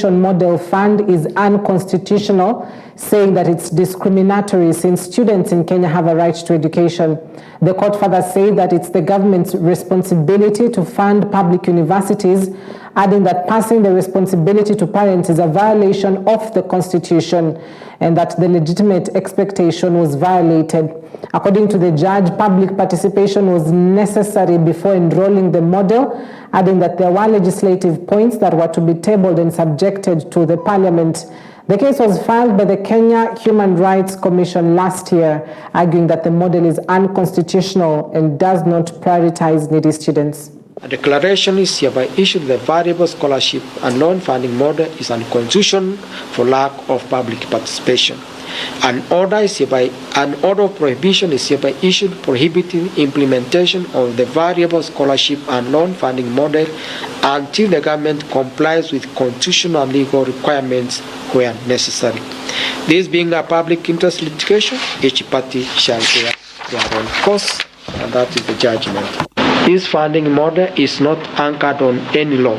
Model Fund is unconstitutional, saying that it's discriminatory since students in Kenya have a right to education. The court further said that it's the government's responsibility to fund public universities, adding that passing the responsibility to parents is a violation of the Constitution and that the legitimate expectation was violated. According to the judge, public participation was necessary before enrolling the model, adding that there were legislative points that were to be tabled and subjected to the parliament. The case was filed by the Kenya Human Rights Commission last year, arguing that the model is unconstitutional and does not prioritize needy students. A declaration is hereby issued that the variable scholarship and loan funding model is unconstitutional for lack of public participation. An order of prohibition is hereby issued prohibiting implementation of the variable scholarship and loan funding model until the government complies with constitutional and legal requirements where necessary. This being a public interest litigation, each party shall bear their own course, and that is the judgment. This funding model is not anchored on any law.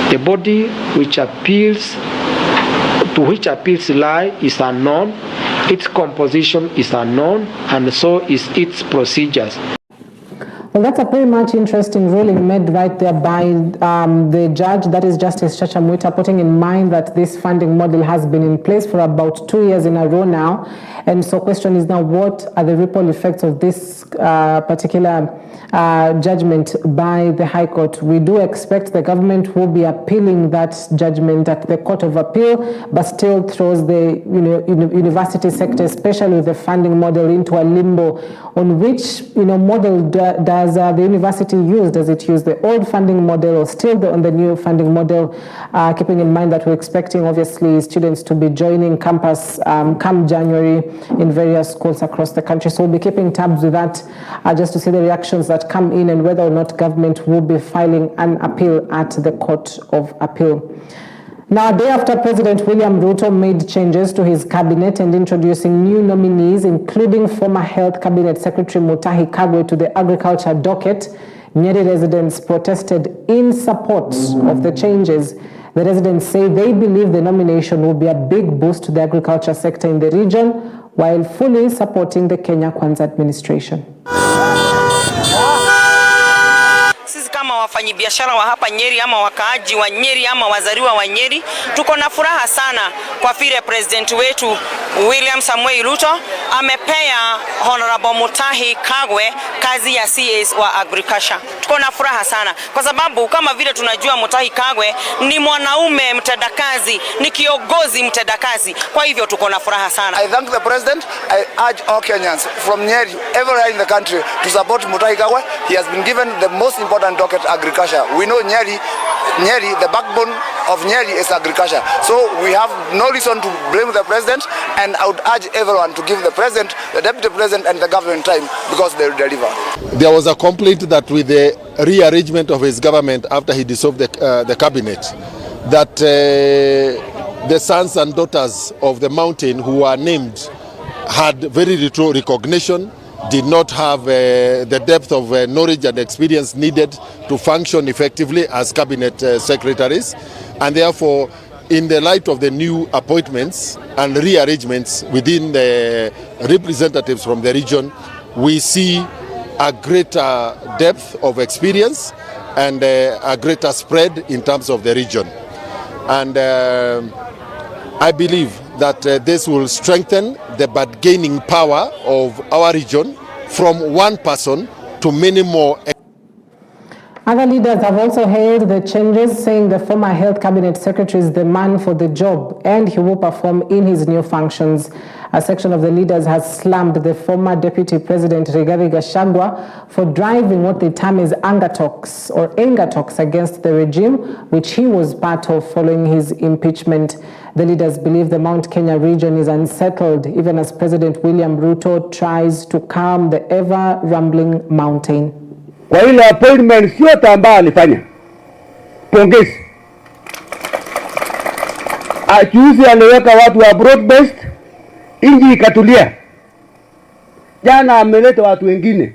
The body to which appeals lie is unknown, its composition is unknown, and so is its procedures. Well, that's a very much interesting ruling made right there by the judge, that is Justice Chacha Mwita, putting in mind that this funding model has been in place for about 2 years in a row now. And so question is now, what are the ripple effects of this particular judgment by the High Court? We do expect the government will be appealing that judgment at the Court of Appeal, but still throws the university sector, especially with the funding model, into a limbo on which model does the university use. Does it use the old funding model or still on the new funding model, keeping in mind that we're expecting obviously students to be joining campus come January in various schools across the country. So we'll be keeping tabs with that just to see the reactions that come in and whether or not government will be filing an appeal at the Court of Appeal. Now, a day after President William Ruto made changes to his cabinet and introducing new nominees, including former Health Cabinet Secretary Mutahi Kagwe to the Agriculture docket, Nyeri residents protested in support of the changes. The residents say they believe the nomination will be a big boost to the agriculture sector in the region, while fully supporting the Kenya Kwanza administration. Sisi kama wafanyabiashara wa hapa Nyeri ama wakaaji wa Nyeri ama wazaliwa wa Nyeri, tuko na furaha sana kwa vile president wetu William Samuel Ruto amepea Honorable Mutahi Kagwe kazi ya CS wa Agriculture. Tuko na furaha sana kwa sababu kama vile tunajua Mutahi Kagwe ni mwanaume mtendakazi, ni kiongozi mtendakazi. Kwa hivyo tuko na furaha sana. I thank the president. I urge all Kenyans from Nyeri, everywhere in the country, to support Mutahi Kagwe. He has been given the most important docket, agriculture. We know Nyeri, the backbone of Nyeri is agriculture. So we have no reason to blame the president, and I would urge everyone to give the president, the deputy president, and the government time, because they will deliver. There was a complaint that with the rearrangement of his government after he dissolved the cabinet, that the sons and daughters of the mountain who were named had very little recognition, did not have the depth of knowledge and experience needed to function effectively as cabinet secretaries, and therefore in the light of the new appointments and rearrangements within the representatives from the region, we see a greater depth of experience and a greater spread in terms of the region. And I believe that this will strengthen the bargaining power of our region from one person to many more. Other leaders have also hailed the changes, saying the former Health Cabinet Secretary is the man for the job and he will perform in his new functions. A section of the leaders has slammed the former Deputy President Rigathi Gachagua for driving what they term as anger talks against the regime, which he was part of following his impeachment. The leaders believe the Mount Kenya region is unsettled, even as President William Ruto tries to calm the ever-rumbling mountain. Kwa ile appointment sio tambaa alifanya. Pongezi. Ajuzi aliweka watu wa broad based, inji ikatulia. Jana ameleta watu wengine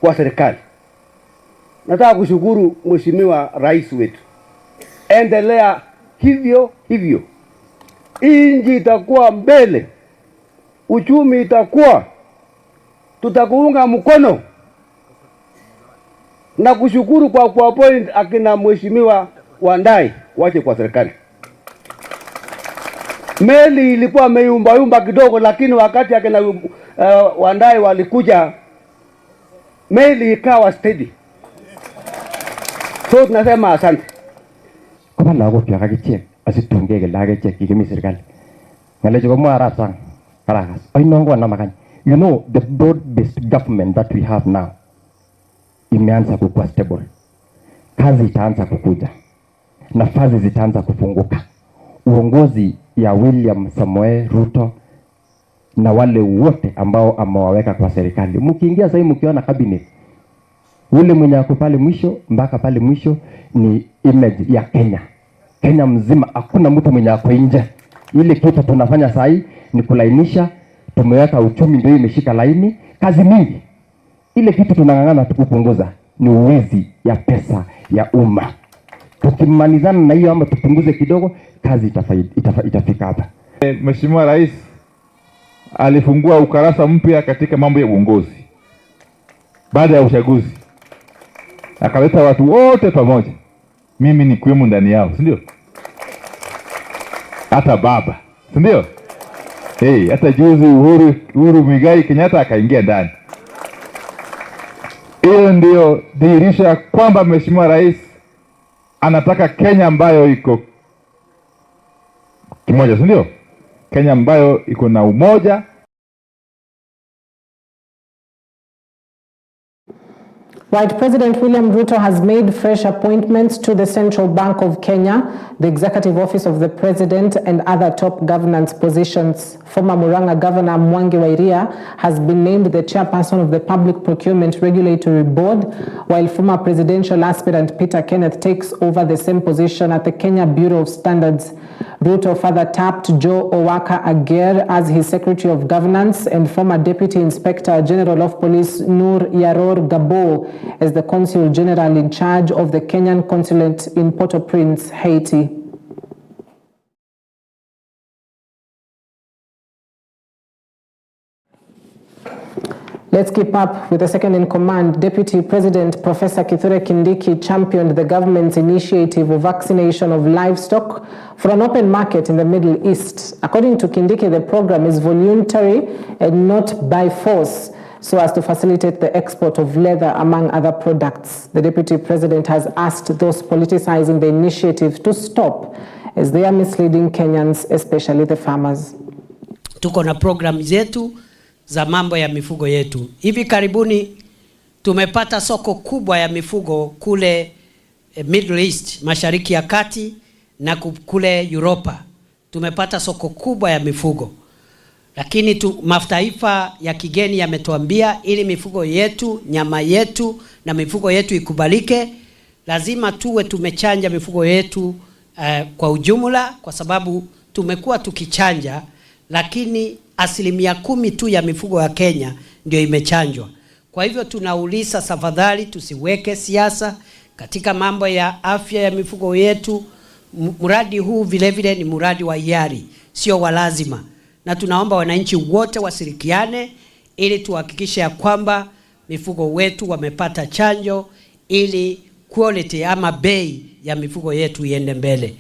kwa serikali. Nataka kushukuru Mheshimiwa Rais wetu. Endelea hivyo hivyo. Inji itakuwa mbele, uchumi itakuwa, tutakuunga mkono na kushukuru kwa kuappoint akina mheshimiwa Wandai wache kwa serikali. Meli ilikuwa meyumba kidogo, lakini wakati akina Wandai walikuja meli ikawa steady. So tunasema asante. Kama lago pia kakichek asitunge ke lage chek kikimi serikali. Ngalecho ko mwara sang. Karakas. Ai nongo na makani. You know the broad-based government that we have now imeanza kukua stable. Kazi itaanza kukuja. Nafasi zitaanza kufunguka. Uongozi ya William Samoei Ruto na wale wote ambao amewaweka kwa serikali. Mkiingia sasa mkiona cabinet, ule mwenye ako pale mwisho mpaka pale mwisho ni image ya Kenya. Kenya mzima hakuna mtu mwenye ako nje. Ile kitu tunafanya sasa ni kulainisha, tumeweka uchumi ndio imeshika laini, kazi mingi. Ile kitu tunangangana tukupunguza ni uwizi ya pesa ya umma. Tukimalizana na hiyo ama tupunguze kidogo, kazi itafika hapa. Mheshimiwa Rais alifungua ukurasa mpya katika mambo ya uongozi baada ya uchaguzi. Akaleta watu wote pamoja. Mimi ni kuwemo ndani yao, si ndio? Hata baba, si ndio? Hata juzi Uhuru Muigai Kenyatta akaingia ndani. Hiyo ndio dhihirisha kwamba Mheshimiwa Rais anataka Kenya ambayo iko kimoja, si ndio? Kenya ambayo iko na umoja. Right, President William Ruto has made fresh appointments to the Central Bank of Kenya, the Executive Office of the President, and other top governance positions. Former Murang'a Governor Mwangi wa Iria has been named the chairperson of the Public Procurement Regulatory Board, while former presidential aspirant Peter Kenneth takes over the same position at the Kenya Bureau of Standards. Ruto further tapped Joe Owaka Ager as his Secretary of Governance and former Deputy Inspector General of Police Nur Yaror Gabo as the Consul General in charge of the Kenyan Consulate in Port-au-Prince, Haiti. Let's keep up with the second in command. Deputy President Professor Kithure Kindiki championed the government's initiative of vaccination of livestock for an open market in the Middle East. According to Kindiki, the program is voluntary and not by force, so as to facilitate the export of leather, among other products. The Deputy President has asked those politicizing the initiative to stop, as they are misleading Kenyans, especially the farmers. Tuko na program zetu za mambo ya mifugo yetu. Hivi karibuni tumepata soko kubwa ya mifugo kule Middle East, Mashariki ya Kati na kule Europa. Tumepata soko kubwa ya mifugo. Lakini mataifa ya kigeni yametuambia ili mifugo yetu, nyama yetu na mifugo yetu ikubalike, lazima tuwe tumechanja mifugo yetu kwa ujumla, kwa sababu tumekuwa tukichanja lakini 10% tu ya mifugo ya Kenya ndio imechanjwa. Kwa hivyo tunauliza tafadhali tusiweke siasa katika mambo ya afya ya mifugo yetu. Mradi huu vile vile ni mradi wa hiari, sio wa lazima. Na tunaomba wananchi wote washirikiane ili tuhakikishe ya kwamba mifugo wetu wamepata chanjo ili quality ama bei ya mifugo yetu iende mbele.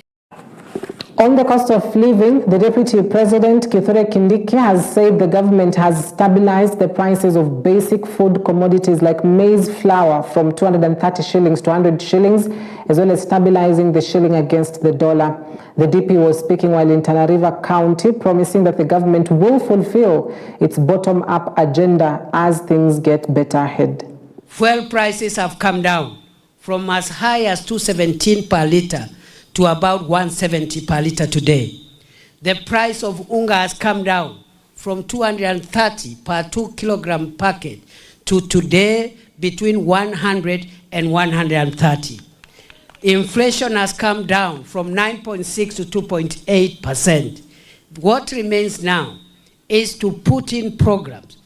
On the cost of living, the Deputy President Kithure Kindiki has said the government has stabilized the prices of basic food commodities like maize flour from 230 shillings to 100 shillings, as well as stabilizing the shilling against the dollar. The DP was speaking while in Tana River County, promising that the government will fulfill its bottom-up agenda as things get better ahead. Fuel prices have come down from as high as 217 per litre to about 170 per litre today. The price of unga has come down from 230 per 2 kilogram packet to today between 100 and 130. Inflation has come down from 9.6 to 2.8%. What remains now is to put in programs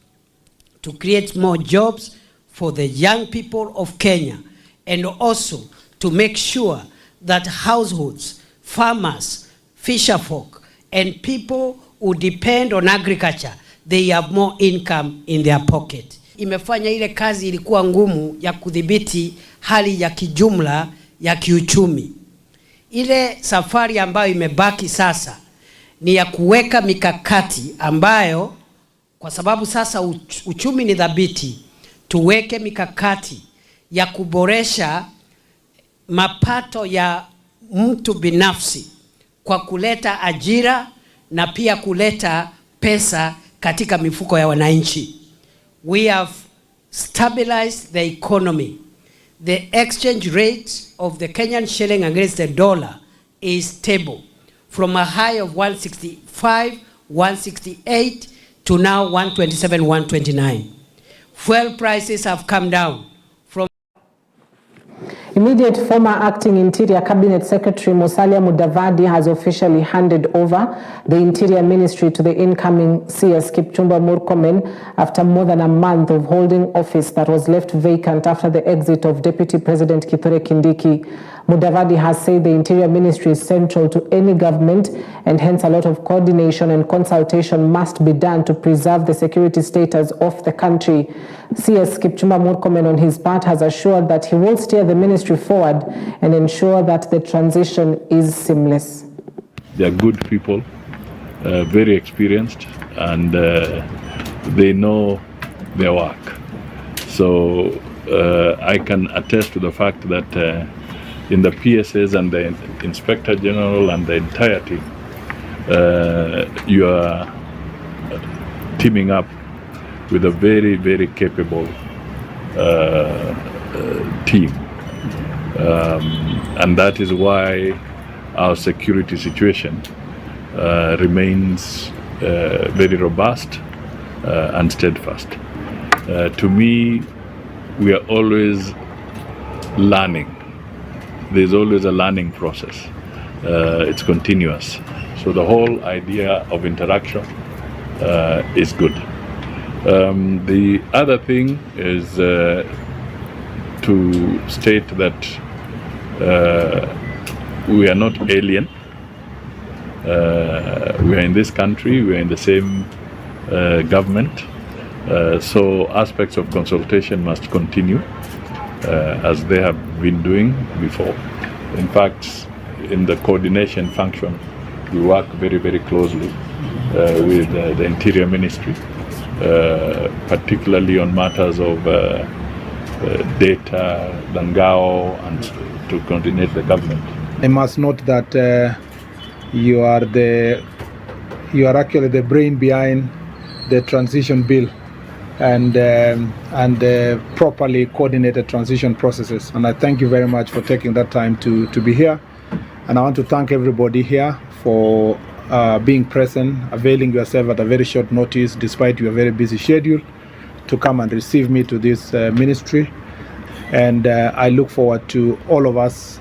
to create more jobs for the young people of Kenya, and also to make sure that households farmers, fisherfolk, and people who depend on agriculture, they have more income in their pocket. Imefanya ile kazi ilikuwa ngumu ya kudhibiti hali ya kijumla ya kiuchumi. Ile safari ambayo imebaki sasa ni ya kuweka mikakati ambayo, kwa sababu sasa uchumi ni dhabiti, tuweke mikakati ya kuboresha mapato ya mtu binafsi kwa kuleta ajira na pia kuleta pesa katika mifuko ya wananchi. We have stabilized the economy. The exchange rate of the Kenyan shilling against the dollar is stable from a high of 165, 168 to now 127, 129. Fuel prices have come down. Immediate former acting Interior Cabinet Secretary Musalia Mudavadi has officially handed over the Interior Ministry to the incoming CS Kipchumba Murkomen after more than a month of holding office that was left vacant after the exit of Deputy President Kithure Kindiki. Mudavadi has said the Interior Ministry is central to any government and hence a lot of coordination and consultation must be done to preserve the security status of the country. CS Kipchumba Murkomen on his part has assured that he will steer the ministry forward and ensure that the transition is seamless. They are good people, very experienced, and they know their work. So I can attest to the fact that in the PSS and the Inspector General and the entire team, you are teaming up with a very, very capable team. And that is why our security situation remains very robust and steadfast. To me, we are always learning. There's always a learning process. It's continuous. So the whole idea of interaction is good. The other thing is to state that we are not alien. We are in this country, we are in the same government. So aspects of consultation must continue as they have been doing before. In fact, in the coordination function, we work very, very closely with the Interior Ministry, particularly on matters of data, Dangao, and to coordinate the government. I must note that you are actually the brain behind the transition bill and properly coordinated transition processes. And I thank you very much for taking that time to be here. And I want to thank everybody here for being present, availing yourself at a very short notice, despite your very busy schedule, to come and receive me to this ministry. And I look forward to all of us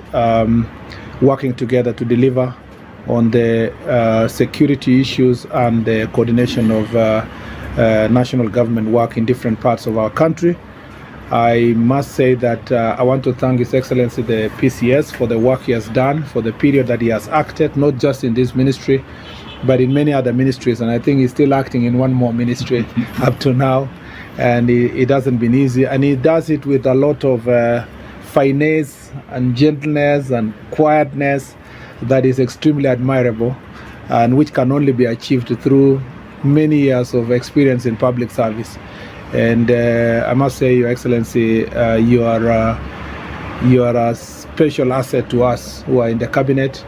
working together to deliver on the security issues and the coordination of national government work in different parts of our country. I must say that I want to thank His Excellency the PCS for the work he has done, for the period that he has acted, not just in this ministry, but in many other ministries. And I think he's still acting in one more ministry up to now. And it hasn't been easy. And he does it with a lot of finesse and gentleness and quietness that is extremely admirable and which can only be achieved through many years of experience in public service. And I must say, Your Excellency, you are a special asset to us who are in the cabinet.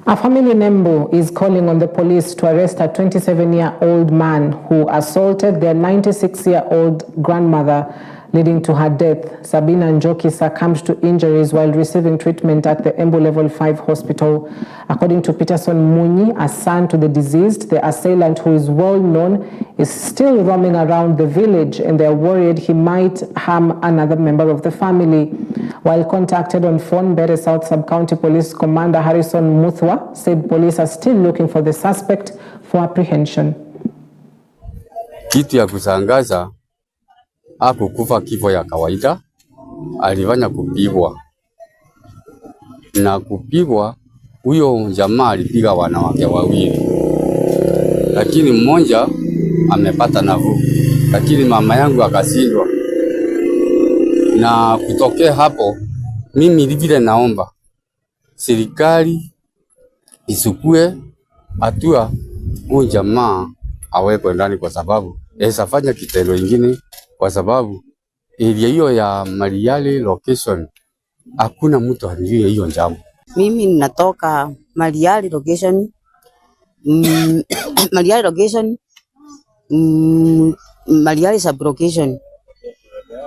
A family member is calling on the police to arrest a 27-year-old man who assaulted their 96-year-old grandmother, leading to her death. Sabina Njoki succumbed to injuries while receiving treatment at the Embu Level 5 hospital. According to Peterson Munyi, a son to the deceased, the assailant, who is well known, is still roaming around the village, and they are worried he might harm another member of the family. While contacted on phone, Bere South Sub-County Police Commander Harrison Muthwa said police are still looking for the suspect for apprehension. Kitu ya kusangaza hakukufa kifo ya kawaida, alifanya kupigwa. na kupigwa. Huyo jamaa alipiga wanawake wawili, lakini mmoja amepata nafuu, lakini mama yangu akashindwa. Na kutokea hapo, mimi vile naomba serikali isukue hatua huyu jamaa awekwe ndani, kwa sababu fanya kitendo kingine, kwa sababu area hiyo ya Mariali location hakuna mtu anajua hiyo jambo. Mimi ninatoka Mariali location. Mariali location. Mariali sublocation.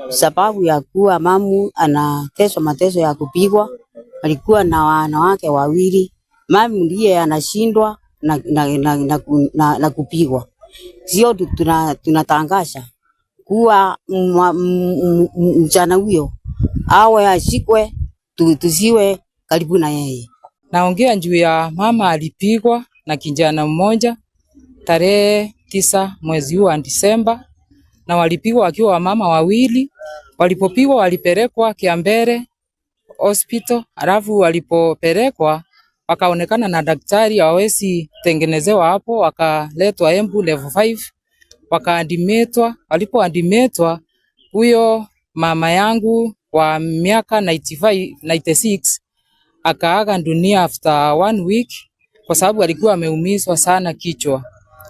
Sababu ya kuwa mamu anateswa mateso ya kupigwa, alikuwa na wanawake wawili. Mamu ndiye anashindwa na kupigwa. Sio tunatangaza kuwa mjana huyo awe ashikwe, tusiwe karibu na yeye. Naongea juu ya mama alipigwa na kijana mmoja tarehe 9 mwezi huu wa Disemba, na walipigwa wakiwa wamama wawili. Walipopigwa walipelekwa Kiambere hospital, alafu walipopelekwa wakaonekana na daktari hawezi tengenezewa hapo, wakaletwa Embu level 5 wakaadimetwa. Walipoadimetwa, huyo mama yangu wa miaka 96 akaaga dunia after 1 week, kwa sababu alikuwa ameumizwa sana kichwa.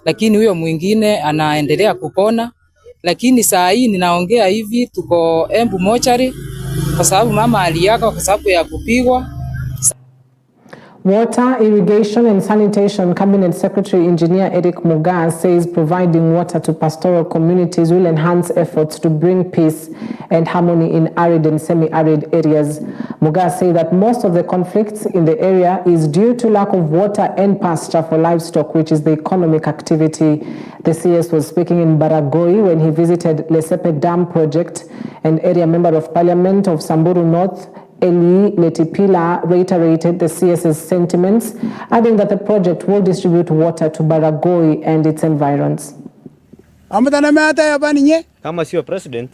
Lakini huyo mwingine anaendelea kupona. Lakini saa hii ninaongea hivi tuko Embu mochari, kwa sababu mama aliaga kwa sababu ya kupigwa. Water, Irrigation and Sanitation Cabinet Secretary Engineer Eric Mugaa says providing water to pastoral communities will enhance efforts to bring peace and harmony in arid and semi-arid areas. Mugaa said that most of the conflicts in the area is due to lack of water and pasture for livestock, which is the economic activity. The CS was speaking in Baragoi when he visited Lesepe Dam project, and area member of parliament of Samburu North, Eli Letipila, reiterated the CS's sentiments, adding that the project will distribute water to Baragoi and its environs. Kama sio president,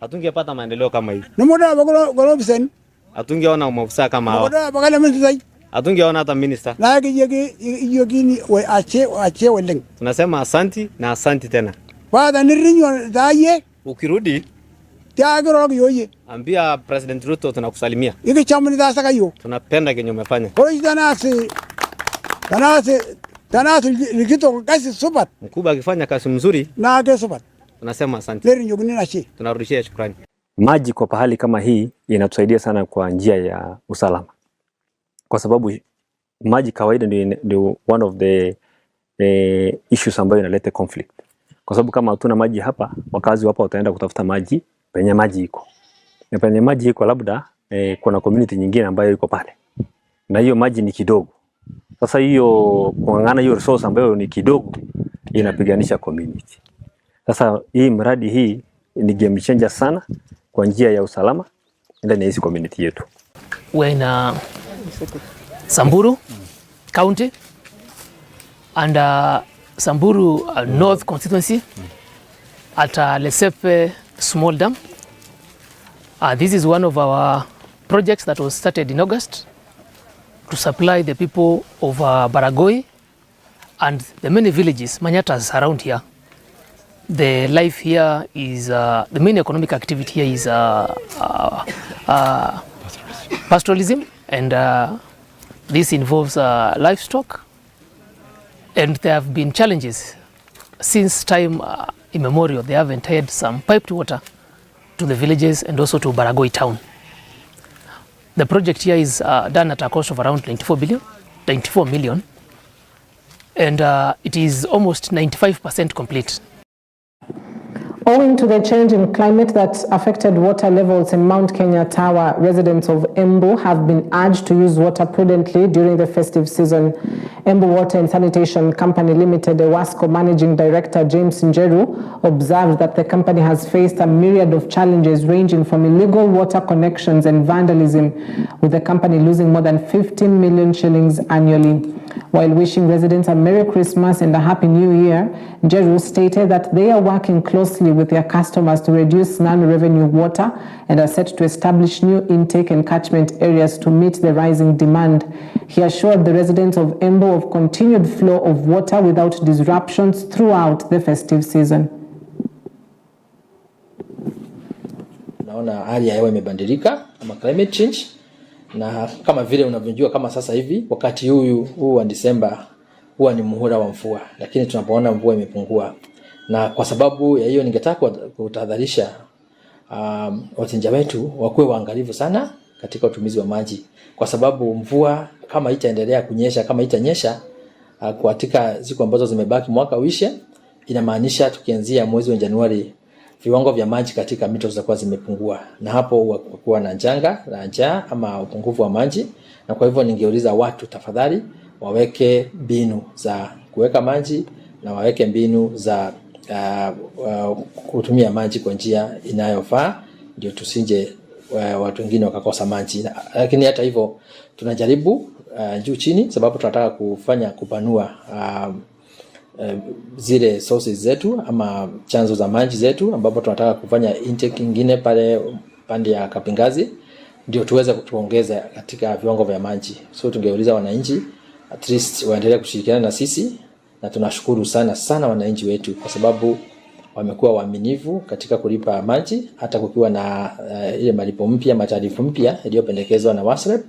hatungepata maendeleo kama hii. Hatungeona maofisa kama hao. Hatungeona hata minister. Tunasema asanti na asanti tena. Ukirudi ambia President Ruto tunakusalimia. Tunapenda kenye umefanya. Mkubwa akifanya kazi mzuri tunasema asante. Tunarudishia shukrani. Maji kwa pahali kama hii inatusaidia sana kwa njia ya usalama, kwa sababu maji kawaida ndio one of the issues ambayo inaleta conflict. Kwa sababu kama hatuna maji hapa, wakazi hapa wataenda kutafuta maji penye maji iko. Na penye maji iko labda kuna community nyingine ambayo iko pale, na hiyo maji ni kidogo. Sasa hiyo kuangana hiyo resource ambayo ni kidogo inapiganisha community. Sasa hii mradi hii ni game changer sana kwa njia ya usalama ndani ya hizi community yetu. We're in Samburu County and Samburu North constituency at Lesepe Small Dam. This is one of our projects that was started in August to supply the people of Baragoi and the many villages, manyatas around here. The life here is, the main economic activity here is pastoralism, and this involves livestock. And there have been challenges since time immemorial. They haven't had some piped water to the villages and also to Baragoi town. The project here is done at a cost of around 94 million, and it is almost 95% complete. Owing to the change in climate that affected water levels in Mount Kenya Tower, residents of Embu have been urged to use water prudently during the festive season. Embu Water and Sanitation Company Limited, EWASCO Managing Director James Njeru, observed that the company has faced a myriad of challenges ranging from illegal water connections and vandalism, with the company losing more than 15 million shillings annually. While wishing residents a Merry Christmas and a Happy New Year, Njeru stated that they are working closely with their customers to reduce non-revenue water and are set to establish new intake and catchment areas to meet the rising demand. He assured the residents of Embu of continued flow of water without disruptions throughout the festive season. Naona hali ya hewa imebadilika ama climate change, na kama vile unavyojua kama sasa hivi wakati huu wa Disemba huwa ni muhula wa mvua, lakini tunapoona mvua imepungua, na kwa sababu ya hiyo ningetaka kutahadharisha wateja wetu wakuwe waangalifu sana katika utumizi wa maji, kwa sababu mvua kama itaendelea kunyesha, kama itanyesha katika siku ambazo zimebaki mwaka uishe, inamaanisha tukianzia mwezi wa Januari viwango vya maji katika mito zitakuwa zimepungua, na hapo kuwa na njaa ama upungufu wa maji. Na kwa hivyo ningeuliza watu tafadhali waweke mbinu za kuweka maji na waweke mbinu za kutumia maji kwa njia inayofaa, ndio tusinje watu wengine wakakosa maji. Lakini hata hivyo tunajaribu juu chini, sababu tunataka kupanua zile sources zetu ama chanzo za maji zetu, ambapo tunataka kufanya intake nyingine pale pande ya Kapingazi, ndio tuweze kuongeza katika viwango vya maji. So tungeuliza wananchi at least waendelee kushirikiana na sisi, na tunashukuru sana wananchi wetu kwa sababu wamekuwa waaminifu katika kulipa maji, hata kukiwa na ile malipo mpya, matarifu mpya iliyopendekezwa na WASREP.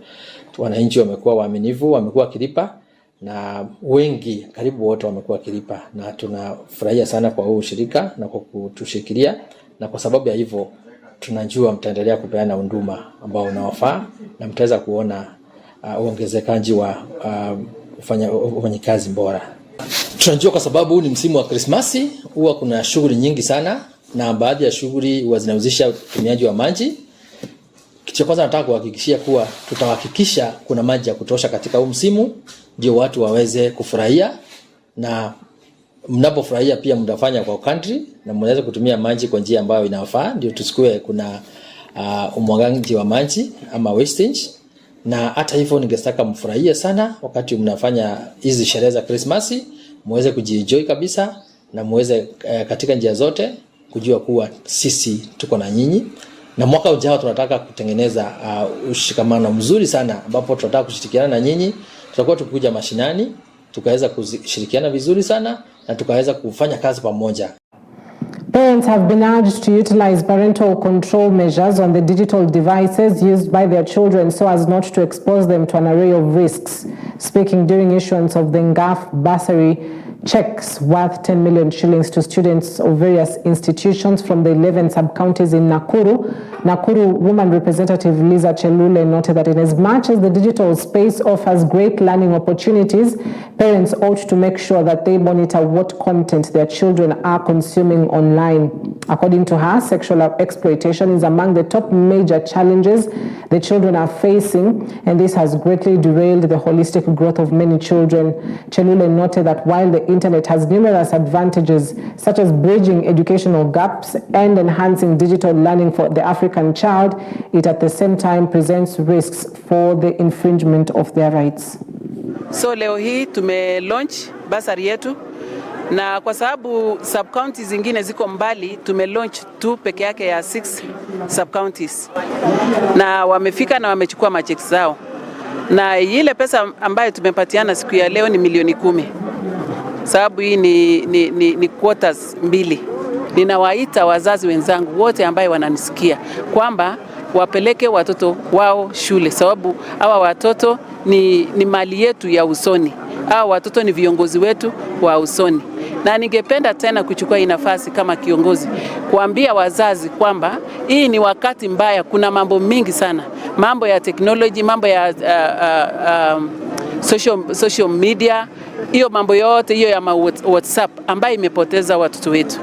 Wananchi wamekuwa waaminifu, wamekuwa kilipa, na wengi karibu wote wamekuwa kilipa, na tunafurahia sana kwa huu shirika na kwa kutushikilia, na kwa sababu ya hivyo tunajua mtaendelea kupeana huduma ambao unawafaa, na mtaweza kuona uongezekaji wa ufanyikazi bora. Tunajua kwa sababu ni msimu wa Krismasi, huwa kuna shughuli nyingi sana, na baadhi ya shughuli huwa zinahusisha utumiaji wa maji. Kitu cha kwanza nataka kuhakikishia kuwa tutahakikisha kuna maji ya kutosha katika huu msimu, ndio watu waweze kufurahia, na mnapofurahia pia mtafanya kwa country na mnaweza kutumia maji kwa njia ambayo inafaa, ndio tusikue kuna umwagaji wa maji ama wastage. Na hata hivyo ningetaka mfurahie sana wakati mnafanya hizi sherehe za Krismasi, muweze kujienjoy kabisa, na muweze katika njia zote kujua kuwa sisi tuko na nyinyi. Na mwaka ujao tunataka kutengeneza ushikamano mzuri sana, ambapo tunataka kushirikiana na nyinyi. Tutakuwa tukikuja mashinani, tukaweza kushirikiana vizuri sana, na tukaweza kufanya kazi pamoja. Parents have been urged to utilize parental control measures on the digital devices used by their children so as not to expose them to an array of risks. Speaking during issuance of the NGAF bursary checks worth 10 million shillings to students of various institutions from the 11 sub-counties in Nakuru Woman Representative Liza Chelule noted that in as much as the digital space offers great learning opportunities, parents ought to make sure that they monitor what content their children are consuming online. According to her, sexual exploitation is among the top major challenges the children are facing, and this has greatly derailed the holistic growth of many children. Chelule noted that while the internet has numerous advantages, such as bridging educational gaps and enhancing digital learning for the African child, it at the same time presents risks for the infringement of their rights. So leo hii launch basari yetu, na kwa sababu sub-counties zingine ziko mbali, launch tu peke yake ya 6 sub-counties, na wamefika na wamechukua machecks zao, na ile pesa ambayo tumepatiana siku ya leo ni milioni 10. Sababu hii ni quarters mbili. Ninawaita wazazi wenzangu wote ambao wananisikia kwamba wapeleke watoto wao shule, sababu hawa watoto ni mali yetu ya usoni. Hawa watoto ni viongozi wetu wa usoni. Na ningependa tena kuchukua hii nafasi kama kiongozi kuambia wazazi kwamba hii ni wakati mbaya, kuna mambo mingi sana, mambo ya technology, mambo ya social media, hiyo mambo yote hiyo ya WhatsApp ambayo imepoteza watoto wetu.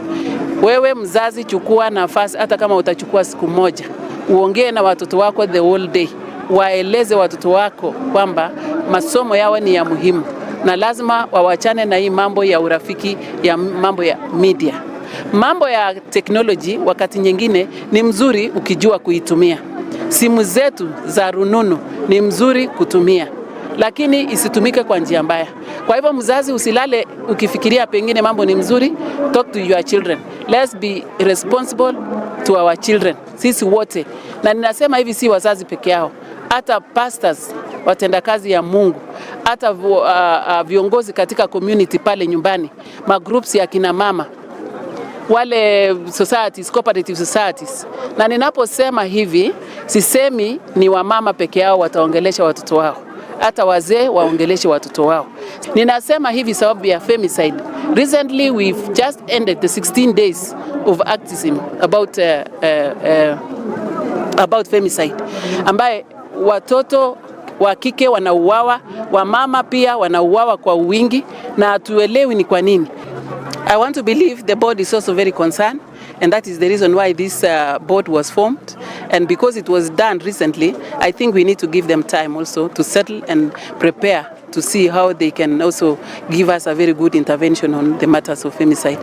Wewe mzazi, chukua nafasi, hata kama utachukua siku moja, uongee na watoto wako the whole day, waeleze watoto wako kwamba masomo yao ni ya muhimu, na lazima wawachane na hii mambo ya urafiki, ya mambo ya media. Mambo ya technology wakati nyingine ni mzuri ukijua kuitumia. Simu zetu za rununu ni mzuri kutumia, lakini isitumike kwa njia mbaya. Kwa hivyo mzazi, usilale ukifikiria pengine mambo ni mzuri. Talk to your children. Let's be responsible to our children, sisi wote. Na ninasema hivi, si wazazi peke yao, hata pastors, watendakazi ya Mungu, hata viongozi katika community pale nyumbani, magroups ya kina mama, wale societies, cooperative societies. Na ninaposema hivi, sisemi ni wamama peke yao wataongelesha watoto wao, hata wazee waongeleshe watoto wao. Ninasema hivi sababu ya femicide. Recently we've just ended the 16 days of activism about femicide, ambaye watoto wa kike wanauawa, wamama pia wanauawa kwa wingi, na hatuelewi ni kwa nini. I want to believe the board is also very concerned, and that is the reason why this board was formed. And because it was done recently, I think we need to give them time also to settle and prepare to see how they can also give us a very good intervention on the matters of femicide.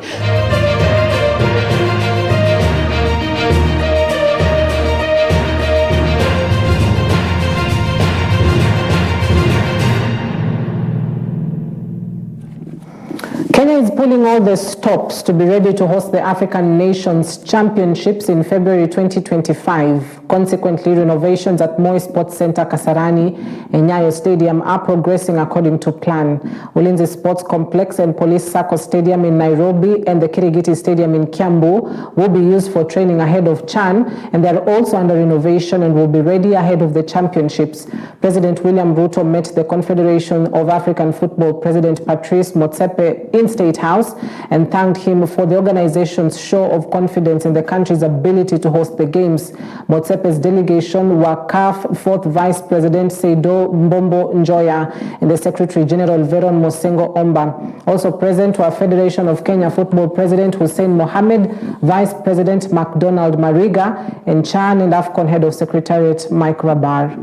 Kenya is pulling all the stops to be ready to host the African Nations Championships in February 2025. Consequently, renovations at Moi Sports Center Kasarani and Nyayo Stadium are progressing according to plan. Ulinzi Sports Complex and Police Sacco Stadium in Nairobi and the Kirigiti Stadium in Kiambu will be used for training ahead of CHAN, and they are also under renovation and will be ready ahead of the championships. President William Ruto met the Confederation of African Football President Patrice Motsepe in State House and thanked him for the organization's show of confidence in the country's ability to host the games. Motsepe's delegation were CAF 4th Vice President Seido Mbombo Njoya and the Secretary General Veron Mosengo Omba. Also present were Federation of Kenya Football President Hussein Mohamed, Vice President MacDonald Mariga, and CHAN and AFCON Head of Secretariat Mike Rabar.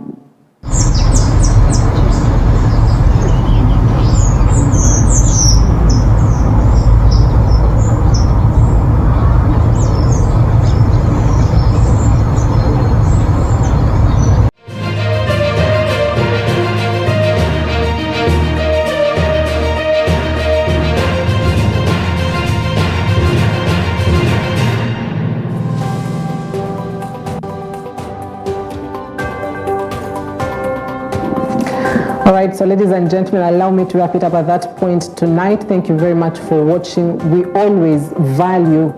All right, so ladies and gentlemen, allow me to wrap it up at that point tonight. Thank you very much for watching. We always value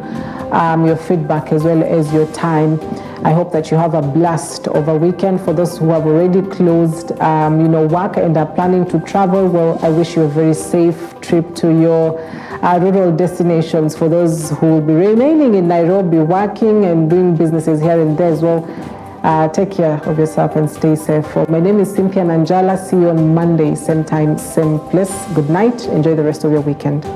your feedback as well as your time. I hope that you have a blast over weekend. For those who have already closed work and are planning to travel, well, I wish you a very safe trip to your rural destinations. For those who will be remaining in Nairobi working and doing businesses here and there as well, take care of yourself and stay safe. My name is Cynthia Nanjala. See you on Monday, same time, same place. Good night. Enjoy the rest of your weekend.